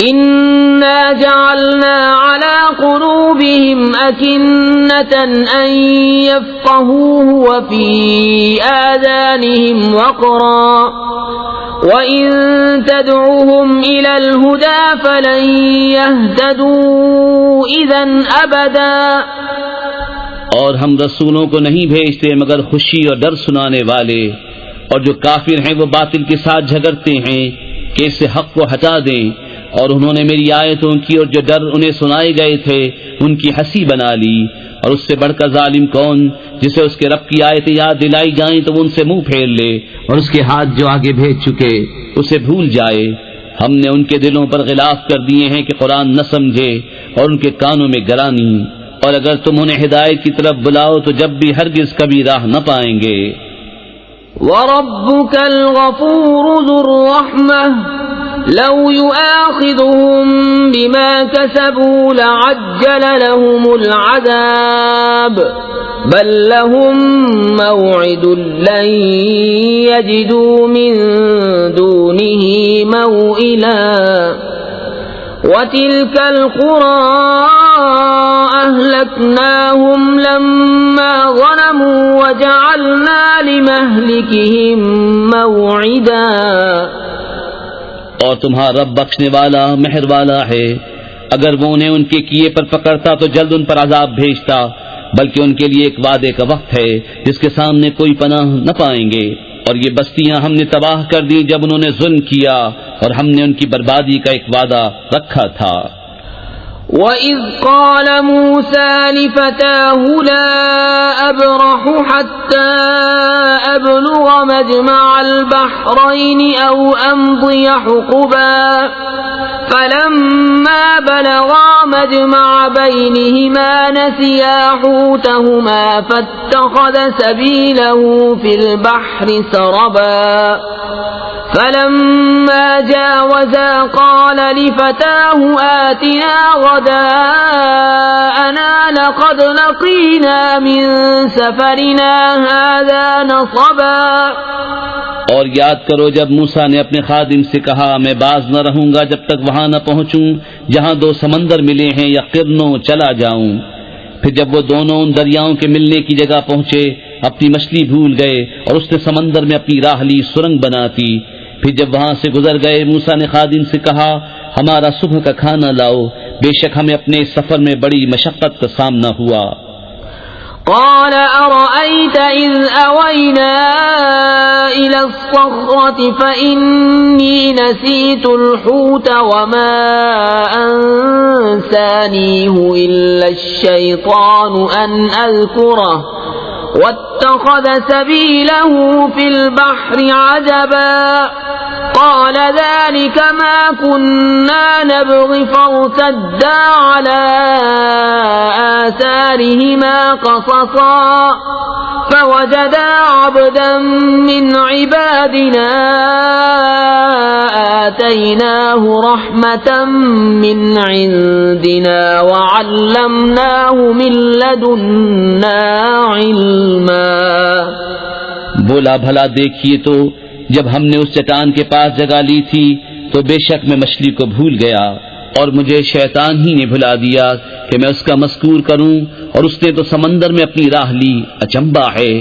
إنا جعلنا على قلوبهم أكنة أن يفقهوه وفي آذانهم وقرا وإن تدعوهم إلى الهدى فلن يهتدوا إذا أبدا. اور ہم رسولوں کو نہیں بھیجتے مگر خوشی اور ڈر سنانے والے، اور جو کافر ہیں وہ باطل کے ساتھ جھگڑتے ہیں کہ اس سے حق کو ہٹا دیں، اور انہوں نے میری آیتوں کی اور جو ڈر انہیں سنائے گئے تھے ان کی ہنسی بنا لی. اور اس سے بڑھ کر ظالم کون جسے اس کے رب کی آیتیں یاد دلائی جائیں تو وہ ان سے منہ پھیر لے، اور اس کے ہاتھ جو آگے بھیج چکے اسے بھول جائے. ہم نے ان کے دلوں پر غلاف کر دیے ہیں کہ قرآن نہ سمجھے، اور ان کے کانوں میں گرانی، اور اگر تم انہیں ہدایت کی طرف بلاؤ تو جب بھی ہرگز کبھی راہ نہ پائیں گے. وَرَبُّكَ الْغَفُورُ ذُو الرَّحْمَةِ لَوْ يُؤَاخِذُهُم بِمَا كَسَبُوا لَعَجَّلَ لَهُمُ الْعَذَابَ بَل لَّهُم مَّوْعِدٌ لَّن يَجِدُوا مِن دُونِهِ مَوْئِلًا وَتِلْكَ الْقُرَىٰ أَهْلَكْنَاهُمْ لَمَّا ظَلَمُوا وَجَعَلْنَا لِمَهْلِكِهِم مَّوْعِدًا. اور تمہارا رب بخشنے والا مہر والا ہے، اگر وہ انہیں ان کے کیے پر پکڑتا تو جلد ان پر عذاب بھیجتا، بلکہ ان کے لیے ایک وعدے کا وقت ہے جس کے سامنے کوئی پناہ نہ پائیں گے. اور یہ بستیاں ہم نے تباہ کر دی جب انہوں نے ظلم کیا، اور ہم نے ان کی بربادی کا ایک وعدہ رکھا تھا. وَإِذْ قَالَ مُوسَى لِفَتَاهُ لَا أَبْرَحُ حَتَّى أَبْلُغَ مَجْمَعَ الْبَحْرَيْنِ أَوْ أَمْضِيَ حُقُبًا فَلَمَّا بَلَغَا مَجْمَعَ بَيْنِهِمَا نَسِيَا حُوتَهُمَا فَاتَّخَذَ سَبِيلَهُ فِي الْبَحْرِ سَرَبًا فَلَمَّا جَاوَزَا قَالَ لِفَتَاهُ آتِنَا غَدَاءَنَا لَقَدْ لَقِينَا مِن سَفَرِنَا هَذَا نَصَبًا. اور یاد کرو جب موسیٰ نے اپنے خادم سے کہا میں باز نہ رہوں گا جب تک وہاں نہ پہنچوں جہاں دو سمندر ملے ہیں یا قرنوں چلا جاؤں. پھر جب وہ دونوں ان دریاؤں کے ملنے کی جگہ پہنچے اپنی مچھلی بھول گئے اور اس نے سمندر میں اپنی راہ لی سرنگ بناتی. پھر جب وہاں سے گزر گئے موسیٰ نے خادم سے کہا ہمارا صبح کا کھانا لاؤ، بے شک ہمیں اپنے سفر میں بڑی مشقت کا سامنا ہوا. قال أرأيت إذ أوينا إلى الصخرة فإني نسيت الحوت وما أنسانيه إلا الشيطان أن أذكره واتخذ سبيله في البحر عجبا قال ذلك ما كنا نبغي فارتدا على آثارهما قصصا فوجدا عبدا من عبادنا آتيناه رحمة من عندنا وعلمناه من لدنا علما. بولا بھلا دیکھیے تو جب ہم نے اس چٹان کے پاس جگہ لی تھی تو بے شک میں مچھلی کو بھول گیا اور مجھے شیطان ہی نے بھلا دیا کہ میں اس کا مذکور کروں اور اس نے تو سمندر میں اپنی راہ لی. اچنبا ہے.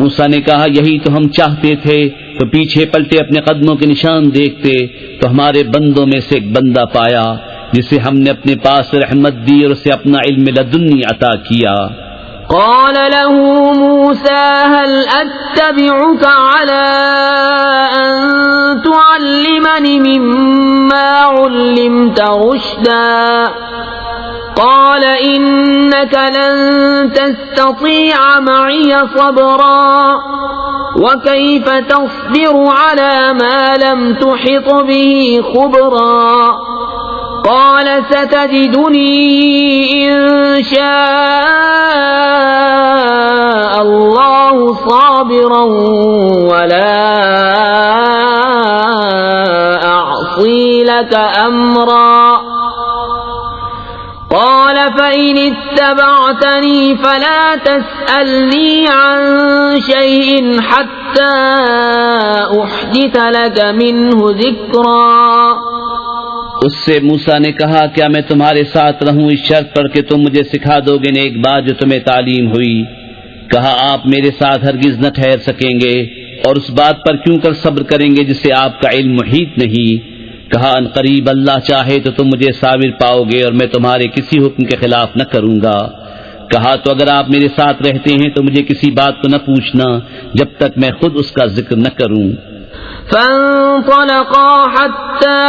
موسیٰ نے کہا یہی تو ہم چاہتے تھے تو پیچھے پلٹے اپنے قدموں کے نشان دیکھتے تو ہمارے بندوں میں سے ایک بندہ پایا جسے ہم نے اپنے پاس رحمت دی اور اسے اپنا علم لدنی عطا کیا. قال له موسى هل أتبعك على أن تعلمني مما علمت رشدا قال إنك لن تستطيع معي صبرا وكيف تصبر على ما لم تحط به خبرا قال ستجدني إن شاء الله صابرا ولا أعصي لك أمرا قال فإن اتبعتني فلا تسألني عن شيء حتى أحدث لك منه ذكرا. اس سے موسیٰ نے کہا کیا میں تمہارے ساتھ رہوں اس شرط پر کہ تم مجھے سکھا دو گے نیک بات جو تمہیں تعلیم ہوئی. کہا آپ میرے ساتھ ہرگز نہ ٹھہر سکیں گے اور اس بات پر کیوں کر صبر کریں گے جس سے آپ کا علم محیط نہیں. کہا ان قریب اللہ چاہے تو تم مجھے صابر پاؤ گے اور میں تمہارے کسی حکم کے خلاف نہ کروں گا. کہا تو اگر آپ میرے ساتھ رہتے ہیں تو مجھے کسی بات کو نہ پوچھنا جب تک میں خود اس کا ذکر نہ کروں. فانطلقا حتى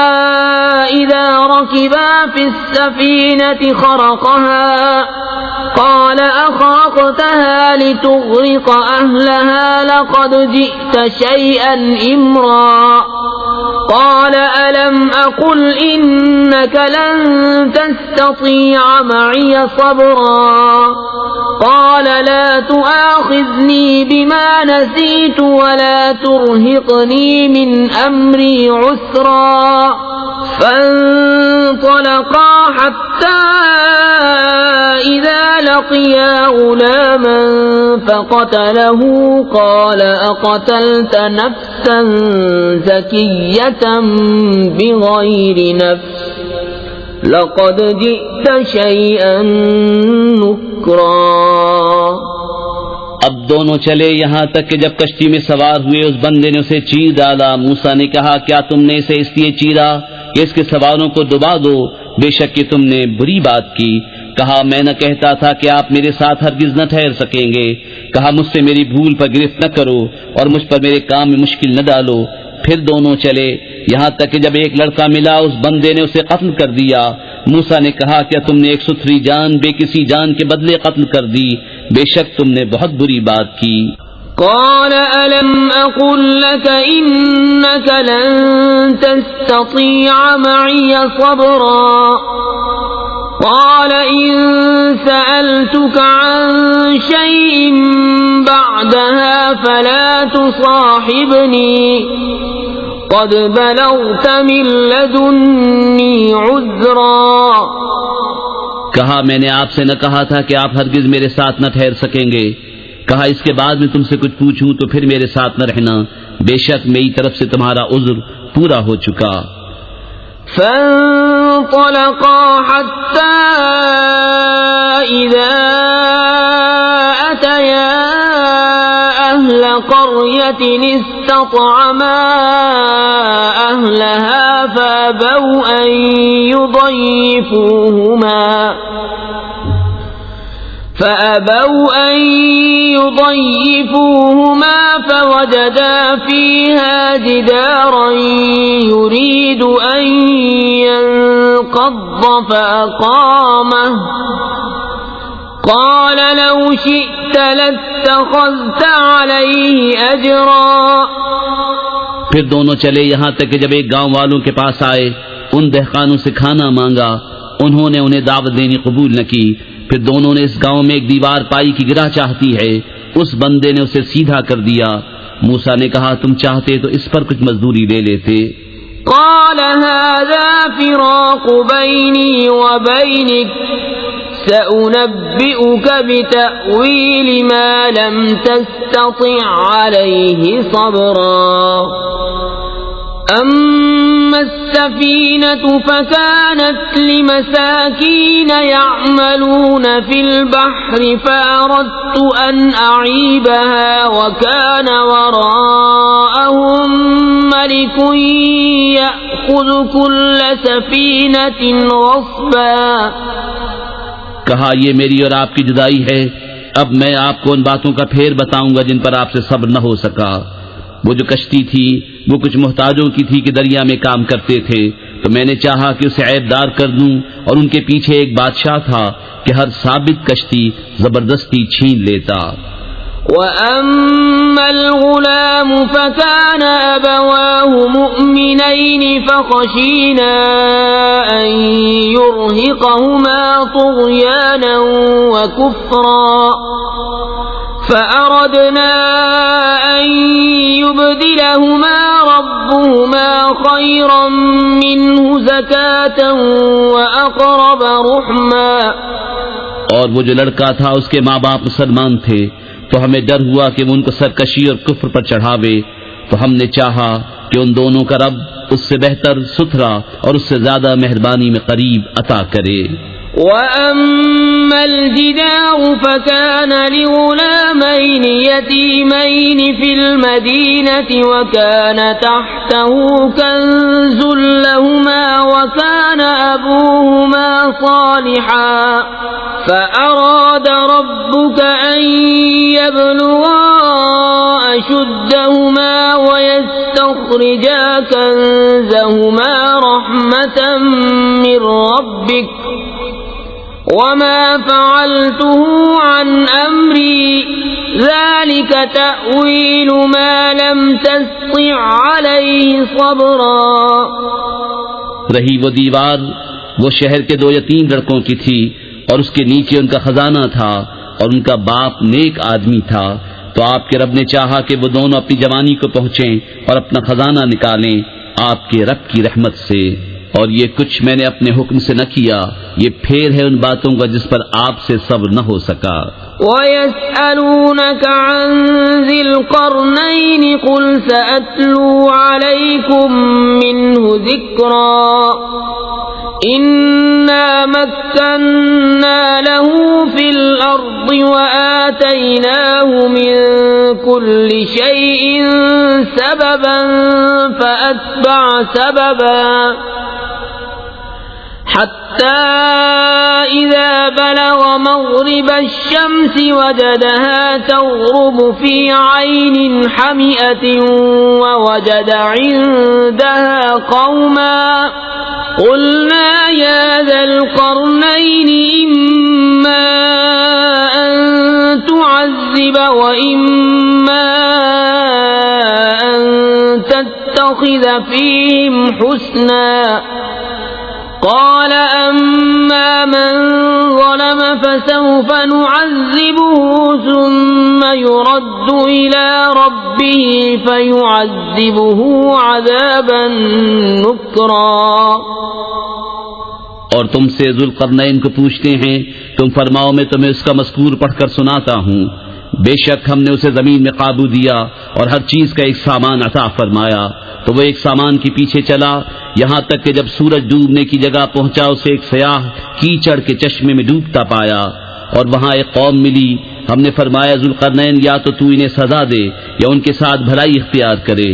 إذا ركبا في السفينة خرقها قال أخرقتها لتغرق أهلها لقد جئت شيئا إمرا قال ألم أقل إنك لن تستطيع معي صبرا قال لا تؤاخذني بما نسيت ولا ترهقني من أمري عسرا فانطلقا حتى إذا لقيا غلاما فقتله قال أقتلت نفسا زكية بغير نفس لقد جئت شيئا نكرا. اب دونوں چلے یہاں تک کہ جب کشتی میں سوار ہوئے اس بندے نے اسے چیر ڈالا. موسیٰ نے کہا کیا تم نے اسے اس لیے چیرا کہ اس کے سواروں کو دبا دو؟ بے شک کہ تم نے بری بات کی. کہا میں نہ کہتا تھا کہ آپ میرے ساتھ ہرگز نہ ٹھہر سکیں گے. کہا مجھ سے میری بھول پر گرفت نہ کرو اور مجھ پر میرے کام میں مشکل نہ ڈالو. پھر دونوں چلے یہاں تک کہ جب ایک لڑکا ملا اس بندے نے اسے قتل کر دیا. موسیٰ نے کہا کیا تم نے ایک ستھری جان بے کسی جان کے بدلے قتل کر دی؟ بے شک تم نے بہت بری بات کی. قال ألم أقل لك إنك لن تستطيع معي صبرا قال إن سألتك عن شيء بعدها فلا تصاحبني قد بلغت من لدني عذرا. کہا میں نے آپ سے نہ کہا تھا کہ آپ ہرگز میرے ساتھ نہ ٹھہر سکیں گے. کہا اس کے بعد میں تم سے کچھ پوچھوں تو پھر میرے ساتھ نہ رہنا. بے شک میری طرف سے تمہارا عذر پورا ہو چکا. فانطلقا حتى إذا أتيا أهل قرية استطعما أهلها فأبوا أن يضيفوهما فوجدا فيها جدارا يريد أن ينقض فأقامه قال لو شئت لاتخذت عليه أجرا. پھر دونوں چلے یہاں تک کہ جب ایک گاؤں والوں کے پاس آئے ان دہقانوں سے کھانا مانگا. انہوں نے انہیں دعوت دینی قبول نہ کی. پھر دونوں نے اس گاؤں میں ایک دیوار پائی کی گرہ چاہتی ہے. اس بندے نے اسے سیدھا کر دیا. موسیٰ نے کہا تم چاہتے تو اس پر کچھ مزدوری لے لیتے. قال هذا فراق بيني وبينك سأنبئك بتأويل ما لم تستطع عليه صبرا. أما السفينة فكانت لمساكين يعملون في البحر فأردت أن أعيبها وكان وراءهم ملك يأخذ كل سفينة غصبا. کہا یہ میری اور آپ کی جدائی ہے. اب میں آپ کو ان باتوں کا پھیر بتاؤں گا جن پر آپ سے صبر نہ ہو سکا. وہ جو کشتی تھی وہ کچھ محتاجوں کی تھی کہ دریا میں کام کرتے تھے تو میں نے چاہا کہ اسے عیب دار کر دوں. اور ان کے پیچھے ایک بادشاہ تھا کہ ہر ثابت کشتی زبردستی چھین لیتا. وأما الغلام فكان أبواه مؤمنين فخشينا أن يرهقهما طغيانا وكفرا فأردنا أن يبدلهما ربهما خيرا منه زكاة وأقرب رحما. اور وہ جو لڑکا تھا اس کے ماں باپ مسلمان تھے تو ہمیں ڈر ہوا کہ وہ ان کو سرکشی اور کفر پر چڑھاوے، تو ہم نے چاہا کہ ان دونوں کا رب اس سے بہتر، ستھرا اور اس سے زیادہ مہربانی میں قریب عطا کرے. وَأَمَّا الْجِدَارُ فَكَانَ لِغُلَامَيْنِ يَتِيمَيْنِ فِي الْمَدِينَةِ وَكَانَ تَحْتَهُ كَنْزٌ لَهُمَا وَكَانَ أَبُوهُمَا صَالِحًا فَأَرَادَ رَبُّكَ أَن يَبْلُغَا أَشُدَّهُمَا وَيَسْتَخْرِجَا كَنزَهُمَا رَحْمَةً مِّن رَّبِّكَ وَمَا فَعَلْتُهُ عَنْ أَمْرِي ذَلِكَ تَأْوِيلُ مَا لَمْ تَسْطِع عَلَيْهِ صَبْرًا. رہی وہ دیوار وہ شہر کے 2 یتیم لڑکوں کی تھی، اور اس کے نیچے ان کا خزانہ تھا، اور ان کا باپ نیک آدمی تھا. تو آپ کے رب نے چاہا کہ وہ دونوں اپنی جوانی کو پہنچیں اور اپنا خزانہ نکالیں آپ کے رب کی رحمت سے. اور یہ کچھ میں نے اپنے حکم سے نہ کیا، یہ پھیر ہے ان باتوں کا جس پر آپ سے صبر نہ ہو سکا. وَيَسْأَلُونَكَ عَنْ ذِي الْقَرْنَيْنِ قُلْ سَأَتْلُو عَلَيْكُمْ مِنْهُ ذِكْرًا إِنَّا مَكَّنَّا لَهُ فِي الْأَرْضِ وَآتَيْنَاهُ مِنْ كُلِّ شَيْءٍ سَبَبًا فَأَتْبَعَ سَبَبًا حتى إذا بلغ مغرب الشمس وجدها تغرب في عين حمئة ووجد عندها قوما قلنا يا ذا القرنين إما أن تعذب وإما أن تتخذ فيهم حسنا قال أما من ظلم فسوف نعذبه ثم يرد إلى ربه فيعذبه عذابا نكرا. اور تم سے ذو القرنین کو پوچھتے ہیں، تم فرماؤ میں تمہیں اس کا مذکور پڑھ کر سناتا ہوں. بے شک ہم نے اسے زمین میں قابو دیا اور ہر چیز کا ایک سامان عطا فرمایا. تو وہ ایک سامان کے پیچھے چلا یہاں تک کہ جب سورج ڈوبنے کی جگہ پہنچا اسے ایک سیاہ کیچڑ کے چشمے میں ڈوبتا پایا، اور وہاں ایک قوم ملی. ہم نے فرمایا ذوالقرنین یا تو انہیں سزا دے یا ان کے ساتھ بھلائی اختیار کرے.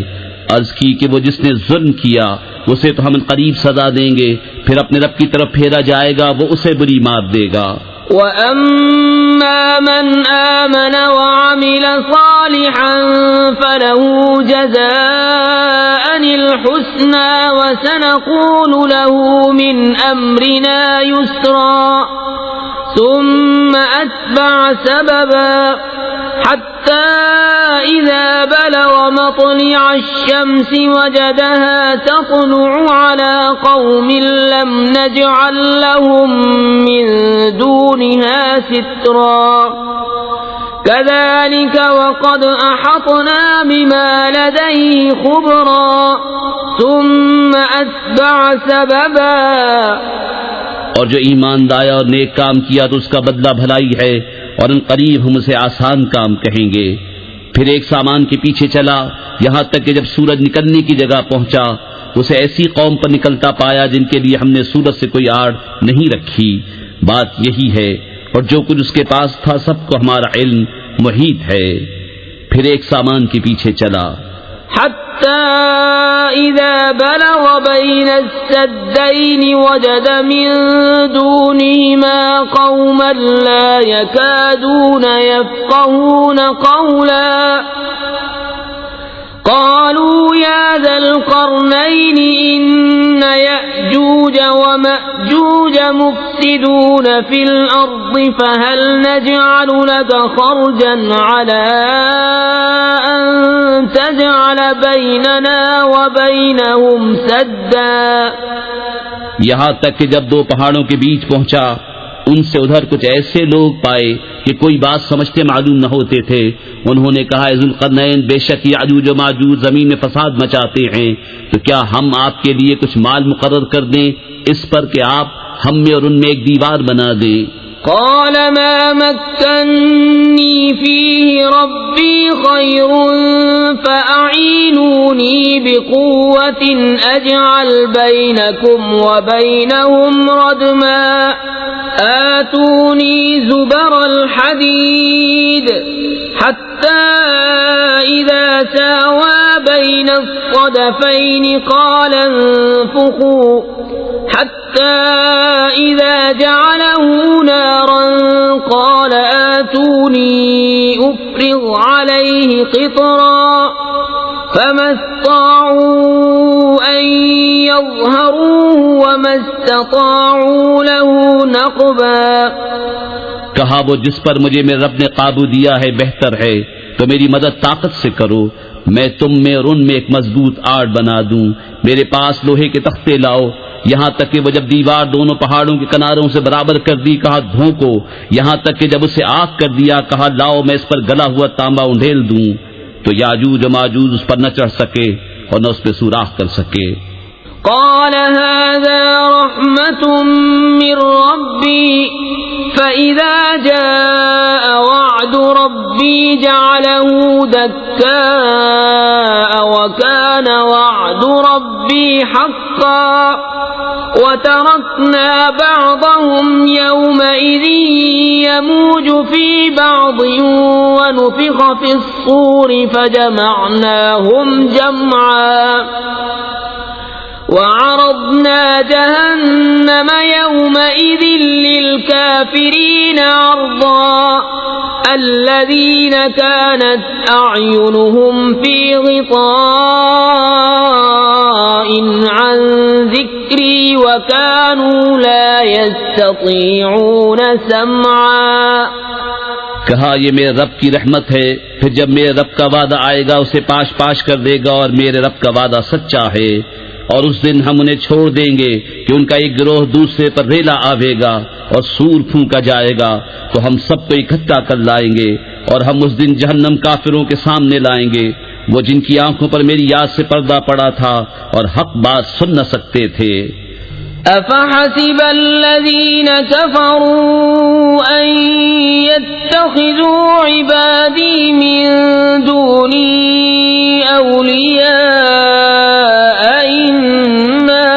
عرض کی کہ وہ جس نے ظلم کیا اسے تو ہم قریب سزا دیں گے، پھر اپنے رب کی طرف پھیرا جائے گا، وہ اسے بری مار دے گا. وَأَمَّا مَنْ آمَنَ وَعَمِلَ صَالِحًا فَلَهُ جَزَاءً الْحُسْنَى وَسَنَقُولُ لَهُ مِنْ أَمْرِنَا يُسْرًا ثُمَّ أَتْبَعَ سَبَبًا حَتَّى إِذَا بَلَغَ مَطْلِعَ الشَّمْسِ وَجَدَهَا تَطْلُعُ عَلَى قَوْمٍ لَمْ نَجْعَلْ لَهُم مِّن دُونِهَا سِتْرًا كَذَلِكَ وَقَدْ أَحَطْنَا بِمَا لَدَيْهِ خُبْرًا ثُمَّ أَتْبَعَ سَبَبًا. اور جو ایمان لایا اور نیک کام کیا تو اس کا بدلہ بھلائی ہے، اور ان قریب ہم اسے آسان کام کہیں گے. پھر ایک سامان کے پیچھے چلا یہاں تک کہ جب سورج نکلنے کی جگہ پہنچا اسے ایسی قوم پر نکلتا پایا جن کے لیے ہم نے سورج سے کوئی آڑ نہیں رکھی. بات یہی ہے، اور جو کچھ اس کے پاس تھا سب کو ہمارا علم محیط ہے. پھر ایک سامان کے پیچھے چلا حتى إذا بلغ بين السدين وجد من دونهما قوما لا يكادون يفقهون قولا قالوا يا ذا القرنين إن يأجوج يأجوج ومأجوج مفسدون في الأرض فهل نجعل لك خرجا على أن تجعل بيننا وبينهم سدا؟ یہاں تک کہ جب دو پہاڑوں کے بیچ پہنچا ان سے ادھر کچھ ایسے لوگ پائے کہ کوئی بات سمجھتے معلوم نہ ہوتے تھے. انہوں نے کہا ذوالقرنین بے شک یاجوج و ماجوج زمین میں فساد مچاتے ہیں، تو کیا ہم آپ کے لیے کچھ مال مقرر کر دیں اس پر کہ آپ ہم میں اور ان میں ایک دیوار بنا دیں؟ قال ما مكنني فيه ربي خير فأعينوني بقوة أجعل بينكم وبينهم ردما آتوني زبر الحديد حتى إذا ساوى بين الصدفين قال انفخوا حتى إذا جعله نارا قال آتوني أفرغ عليه قطرا فما استطاعوا أن يظهروه وما استطاعوا له نقبا. کہا وہ جس پر مجھے میرے رب نے قابو دیا ہے بہتر ہے، تو میری مدد طاقت سے کرو، میں تم میں اور ان میں ایک مضبوط آڑ بنا دوں. میرے پاس لوہے کے تختے لاؤ. یہاں تک کہ وہ جب دیوار دونوں پہاڑوں کے کناروں سے برابر کر دی کہا دھونکو. یہاں تک کہ جب اسے آگ کر دیا کہا لاؤ میں اس پر گلا ہوا تانبا انڈھیل دوں. تو یاجوج و ماجوج اس پر نہ چڑھ سکے اور نہ اس پہ سوراخ کر سکے. قال هذا رحمة من ربي فإذا جاء وعد ربي جعله دكاء وكان وعد ربي حقا وتركنا بعضهم يومئذ يموج في بعض ونفخ في الصور فجمعناهم جمعا وعرضنا جهنم يومئذ للكافرين عرضا الذين كانت أعينهم في غطاء عن ذكري وكانوا لا يستطيعون سمعا. کہا یہ میرے رب کی رحمت ہے، پھر جب میرے رب کا وعدہ آئے گا اسے پاش پاش کر دے گا، اور میرے رب کا وعدہ سچا ہے. اور اس دن ہم انہیں چھوڑ دیں گے کہ ان کا ایک گروہ دوسرے پر ریلا آوے گا اور سور پھونکا جائے گا، تو ہم سب کو اکٹھا کر لائیں گے. اور ہم اس دن جہنم کافروں کے سامنے لائیں گے، وہ جن کی آنکھوں پر میری یاد سے پردہ پڑا تھا اور حق بات سن نہ سکتے تھے. أفحسب الذين كفروا أن يتخذوا عبادي من دوني أولياء إنا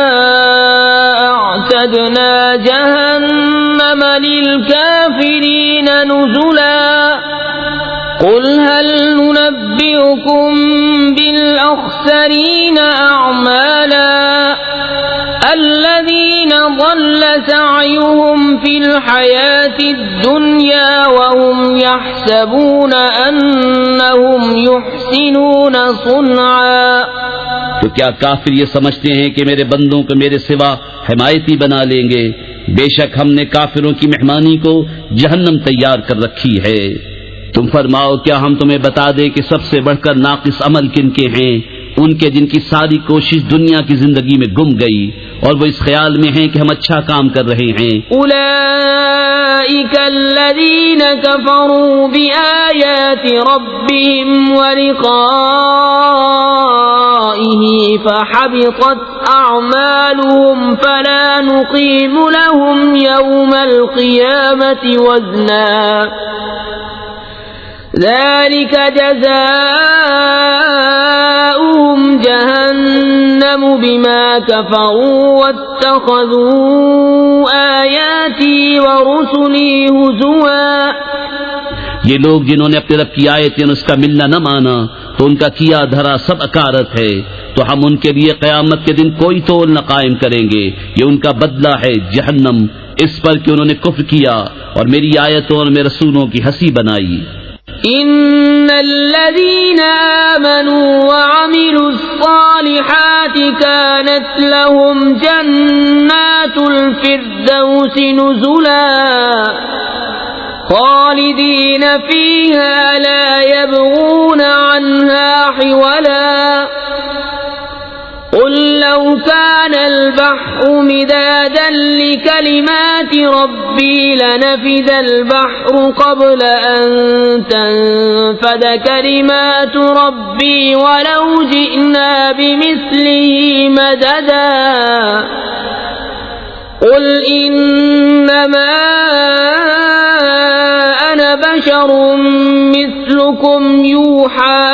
أعتدنا جهنم للكافرين نزلا. قل هل ننبئكم بالأخسرين أعمالا الذين ضل سعيهم في الحياة الدنيا وهم يحسبون أنهم يحسنون صنعا. تو کیا کافر یہ سمجھتے ہیں کہ میرے بندوں کو میرے سوا حمایتی بنا لیں گے؟ بے شک ہم نے کافروں کی مہمانی کو جہنم تیار کر رکھی ہے. تم فرماؤ کیا ہم تمہیں بتا دیں کہ سب سے بڑھ کر ناقص عمل کن کے ہیں؟ ان کے جن کی ساری کوشش دنیا کی زندگی میں گم گئی اور وہ اس خیال میں ہیں کہ ہم اچھا کام کر رہے ہیں. اولئک الذین کفروا بآیات ربهم ولقائه فحبطت اعمالهم فلا نقیم لهم یوم القیامة وزنا ذلك جزاؤهم جهنم بما كفروا واتخذوا آياتي ورسلي هزوا. یہ لوگ جنہوں نے اپنے رب کی آیتیں اس کا ملنا نہ مانا تو ان کا کیا دھرا سب اکارت ہے، تو ہم ان کے لیے قیامت کے دن کوئی تول نہ قائم کریں گے. یہ ان کا بدلہ ہے جہنم، اس پر کہ انہوں نے کفر کیا اور میری آیتوں اور میرے رسولوں کی ہنسی بنائی. ان الذين آمنوا وعملوا الصالحات كانت لهم جنات الفردوس نزلا خالدين فيها لا يبغون عنها حولا قل لو كان البحر مدادا لكلمات ربي لنفد البحر قبل أن تنفد كلمات ربي ولو جئنا بمثله مددا قل إنما أنا بشر مثلكم يوحى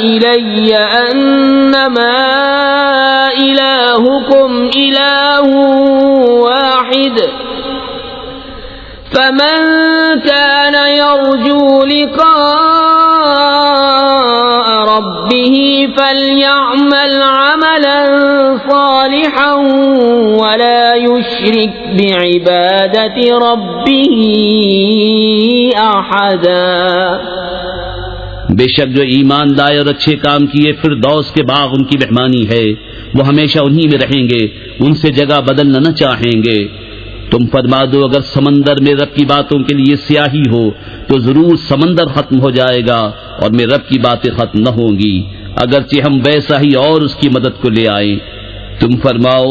إلي أنما إلهكم إله واحد فمن كان يرجو لقاء ربه فليعمل عملا صالحا ولا يشرك بعبادة ربه أحدا بے شک جو ایمان لائے اور اچھے کام کیے فردوس کے باغ ان کی مہمانی ہے، وہ ہمیشہ انہی میں رہیں گے، ان سے جگہ بدلنا نہ چاہیں گے۔ تم فرما دو اگر سمندر میں رب کی باتوں کے لیے سیاہی ہو تو ضرور سمندر ختم ہو جائے گا اور میرے رب کی باتیں ختم نہ ہوں گی، اگرچہ ہم ویسا ہی اور اس کی مدد کو لے آئیں۔ تم فرماؤ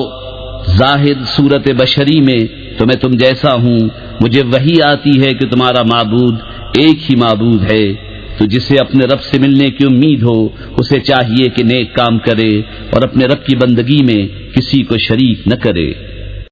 ظاہر صورت بشری میں تو میں تم جیسا ہوں، مجھے وحی آتی ہے کہ تمہارا معبود ایک ہی معبود ہے، تو جسے اپنے رب سے ملنے کی امید ہو اسے چاہیے کہ نیک کام کرے اور اپنے رب کی بندگی میں کسی کو شریک نہ کرے۔